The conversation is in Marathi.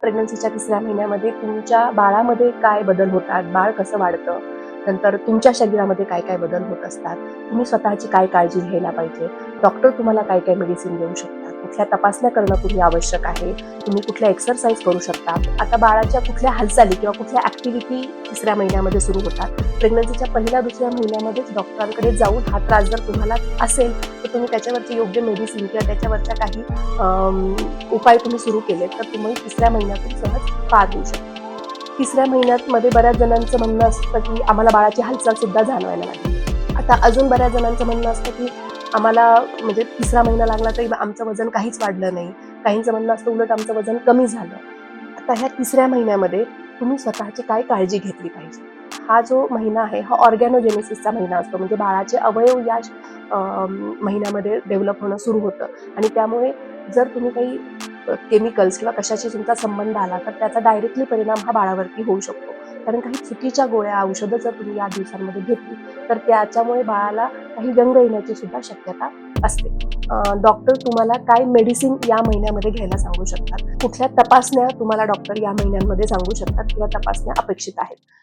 प्रेग्नन्सीच्या 3ऱ्या महिन्यामध्ये तुमच्या बाळामध्ये काय बदल होतात, बाळ कसं वाढतं, नंतर तुमच्या शरीरामध्ये काय काय बदल होत असतात, तुम्ही स्वतःची काय काळजी घ्यायला पाहिजे, डॉक्टर तुम्हाला काय काय मेडिसिन देऊ शकतात, कुठल्या तपासण्या करणं तुम्ही आवश्यक आहे, तुम्ही कुठल्या एक्सरसाइज करू शकता, आता बाळाच्या कुठल्या हालचाली किंवा कुठल्या ऍक्टिव्हिटी 3ऱ्या महिन्यामध्ये सुरू होतात. प्रेग्नन्सीच्या 1ल्या-2ऱ्या महिन्यामध्येच डॉक्टरांकडे जाऊन हा त्रास जर तुम्हाला असेल तर तुम्ही त्याच्यावरची योग्य मेडिसिन किंवा त्याच्यावरच्या काही उपाय तुम्ही सुरू केले तर तुम्ही 3ऱ्या महिन्यातून सहज पार होऊ शकता. 3ऱ्या महिन्यामध्ये बऱ्याच जणांचं म्हणणं असतं की आम्हाला बाळाची हालचाल सुद्धा जाणवायला लागली. आता अजून बऱ्याच जणांचं म्हणणं असतं की आम्हाला म्हणजे 3रा महिना लागला तरी आमचं वजन काहीच वाढलं नाही. काहींचं म्हणणं असतं उलट आमचं वजन कमी झालं. आता ह्या 3ऱ्या महिन्यामध्ये तुम्ही स्वतःची काय काळजी घेतली पाहिजे. हा जो महिना आहे हा ऑर्गॅनोजेनेसिसचा महिना असतो, म्हणजे बाळाचे अवयव या महिन्यामध्ये डेव्हलप होणं सुरू होतं आणि त्यामुळे जर तुम्ही काही केमिकल्स किंवा कशाशी तुमचा संबंध आला तर त्याचा डायरेक्टली परिणाम हा बाळावरती होऊ शकतो. कारण काही चुकीच्या गोळ्या औषधं जर तुम्ही या दिवसांमध्ये घेतली तर त्याच्यामुळे बाळाला काही व्यंग येण्याची सुद्धा शक्यता असते. डॉक्टर तुम्हाला काय मेडिसिन या महिन्यामध्ये घ्यायला सांगू शकतात, कुठल्या तपासण्या तुम्हाला डॉक्टर या महिन्यांमध्ये सांगू शकतात किंवा तपासण्या अपेक्षित आहेत.